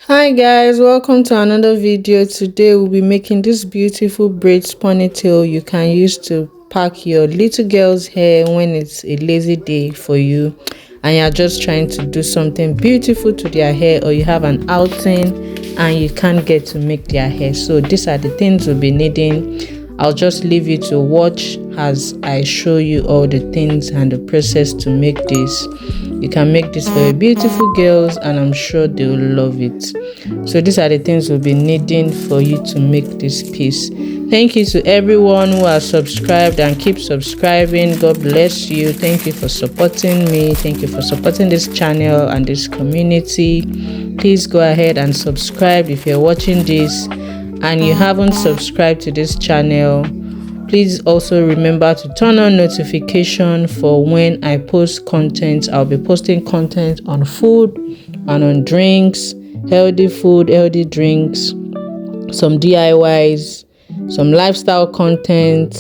Hi guys, welcome to another video. Today we'll be making this beautiful braids ponytail you can use to pack your little girl's hair when it's a lazy day for you and you're just trying to do something beautiful to their hair, or you have an outing and you can't get to make their hair. So these are the things we'll be needing. I'll just leave you to watch as I show you all the things and the process to make this. You can make this for your beautiful girls and I'm sure they will love it. So these are the things we'll be needing for you to make this piece. Thank you to everyone who has subscribed and keep subscribing. God bless you. Thank you for supporting me. Thank you for supporting this channel and this community. Please go ahead and subscribe if you're watching this and you haven't subscribed to this channel. Please also remember to turn on notification for when I post content. I'll be posting content on food and on drinks, healthy food, healthy drinks, some DIYs, some lifestyle content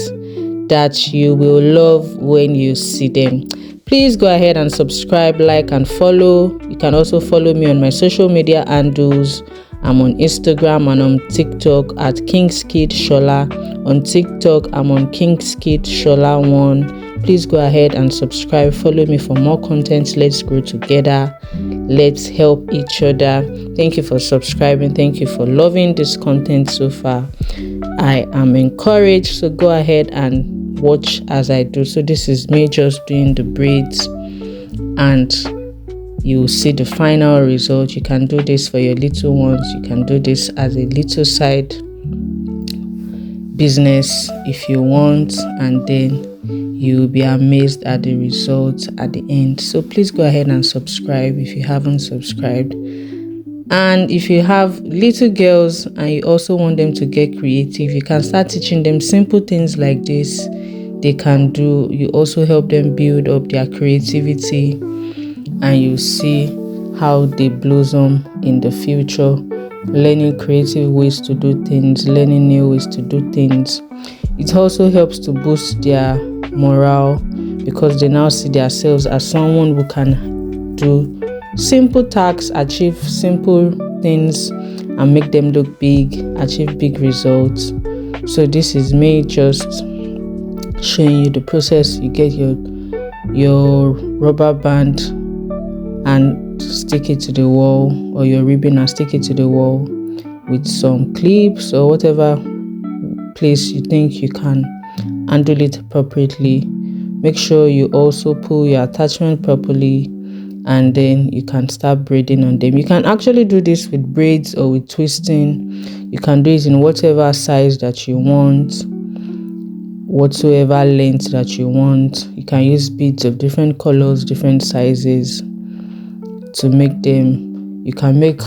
that you will love when you see them. Please go ahead and subscribe, like, and follow. You can also follow me on my social media handles. I'm on Instagram and on TikTok at KingskidShola. On TikTok, I'm on KingskidShola1. Please go ahead and subscribe. Follow me for more content. Let's grow together. Let's help each other. Thank you for subscribing. Thank you for loving this content so far. I am encouraged. So go ahead and watch as I do. So this is me just doing the braids and you will see the final result. You can do this for your little ones. You can do this as a little side business if you want, and then you'll be amazed at the results at the end. So please go ahead and subscribe if you haven't subscribed. And if you have little girls and you also want them to get creative, you can start teaching them simple things like this they can do. You also help them build up their creativity and you see how they blossom in the future, learning creative ways to do things, learning new ways to do things. It also helps to boost their morale because they now see themselves as someone who can do simple tasks, achieve simple things and make them look big, achieve big results. So this is me just showing you the process. You get your rubber band and stick it to the wall, or your ribbon and stick it to the wall with some clips or whatever place you think you can handle it appropriately. Make sure you also pull your attachment properly and then you can start braiding on them. You can actually do this with braids or with twisting. You can do it in whatever size that you want, whatsoever length that you want. You can use beads of different colors, different sizes to make them. You can make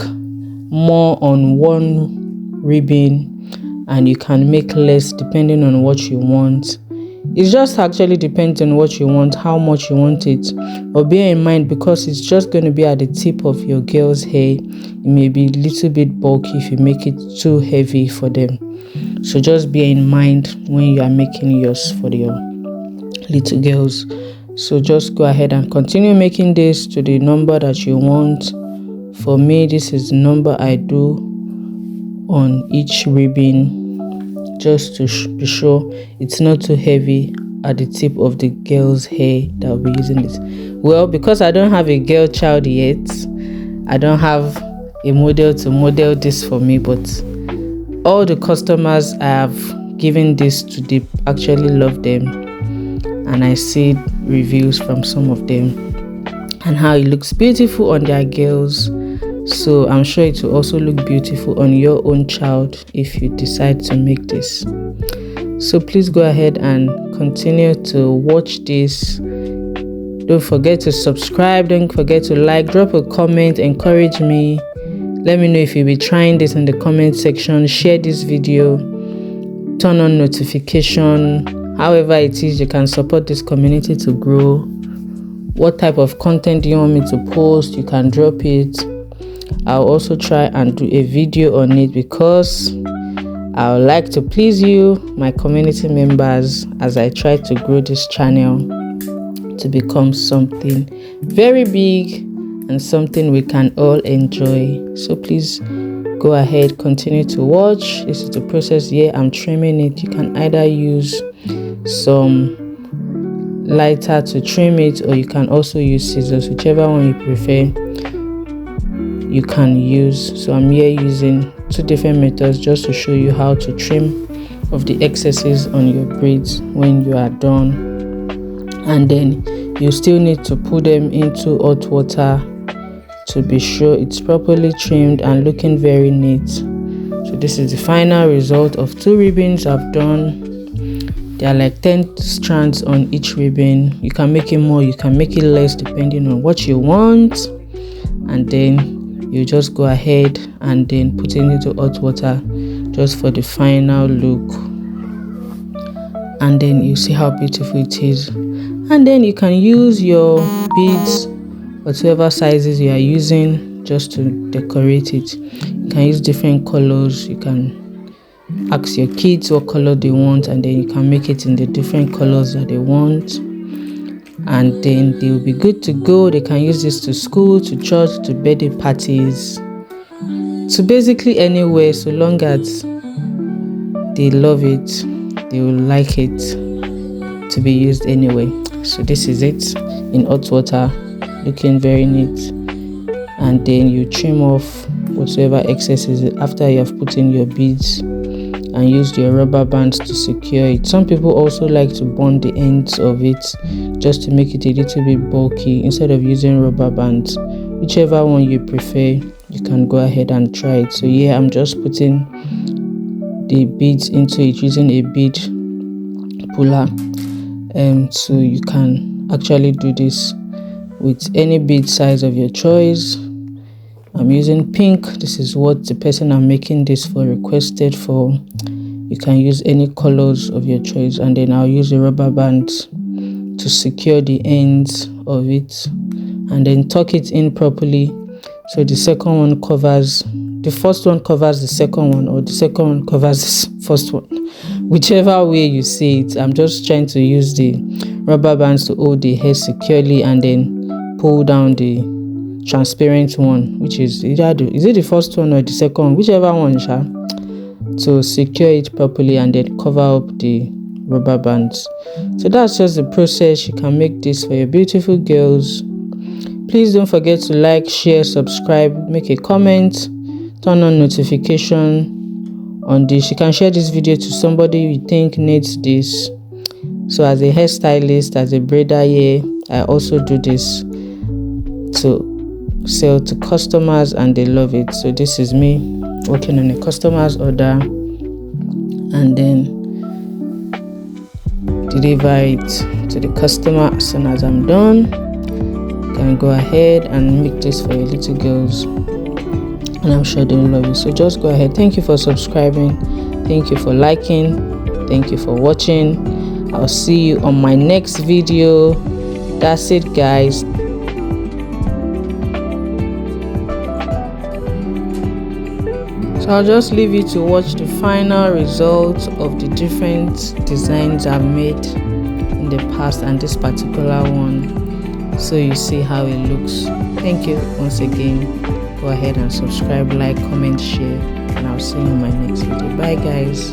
more on one ribbon and you can make less depending on what you want. It just actually depends on what you want, how much you want it. But bear in mind, because it's just going to be at the tip of your girl's hair, it may be a little bit bulky if you make it too heavy for them. So just bear in mind when you are making yours for your little girls. So just go ahead and continue making this to the number that you want. For me, this is the number I do on each ribbon, just to be sure it's not too heavy at the tip of the girl's hair that will be using this. Well, because I don't have a girl child yet, I don't have a model to model this for me, but all the customers I have given this to, they actually love them. And I see reviews from some of them and how it looks beautiful on their girls. So I'm sure it will also look beautiful on your own child if you decide to make this. So please go ahead and continue to watch this. Don't forget to subscribe. Don't forget to like, drop a comment, encourage me. Let me know if you'll be trying this in the comment section. Share this video. Turn on notification. However it is, you can support this community to grow. What type of content do you want me to post? You can drop it. I'll also try and do a video on it because I would like to please you, my community members, as I try to grow this channel to become something very big and something we can all enjoy. So please go ahead, continue to watch. This is the process here. I'm trimming it. You can either use some lighter to trim it, or you can also use scissors, whichever one you prefer you can use. So I'm here using two different methods just to show you how to trim off the excesses on your braids when you are done. And then you still need to put them into hot water to be sure it's properly trimmed and looking very neat. So this is the final result of two ribbons I've done. There are like 10 strands on each ribbon. You can make it more, you can make it less depending on what you want. And then you just go ahead and then put it into hot water just for the final look. And then you see how beautiful it is. And then you can use your beads, whatever sizes you are using, just to decorate it. You can use different colors. You can ask your kids what color they want, and then you can make it in the different colors that they want, and then they will be good to go. They can use this to school, to church, to birthday parties, to basically anywhere, so long as they love it, they will like it to be used anyway. So this is it in hot water, looking very neat. And then you trim off whatever excesses after you have put in your beads, and use your rubber bands to secure it. Some people also like to bond the ends of it just to make it a little bit bulky instead of using rubber bands. Whichever one you prefer, you can go ahead and try it. So yeah, I'm just putting the beads into it using a bead puller. So you can actually do this with any bead size of your choice. I'm using pink. This is what the person I'm making this for requested for. You can use any colors of your choice, and then I'll use a rubber band to secure the ends of it, and then tuck it in properly so the second one covers, the first one covers the second one, or the second one covers the first one, whichever way you see it. I'm just trying to use the rubber bands to hold the hair securely, and then pull down the transparent one, which is either is it the first one or the second one, whichever one, to secure it properly and then cover up the rubber bands. So that's just the process. You can make this for your beautiful girls. Please don't forget to like, share, subscribe, make a comment, turn on notification on this. You can share this video to somebody you think needs this. So as a hairstylist, as a braider here, I also do this to sell to customers, and they love it. So this is me working on a customer's order and then deliver it to the customer as soon as I'm done. You can go ahead and make this for your little girls, and I'm sure they'll love it. So just go ahead. Thank you for subscribing, thank you for liking, thank you for watching. I'll see you on my next video. That's it, guys. So I'll just leave you to watch the final result of the different designs I've made in the past and this particular one, so you see how it looks. Thank you once again. Go ahead and subscribe, like, comment, share, and I'll see you in my next video. Bye guys.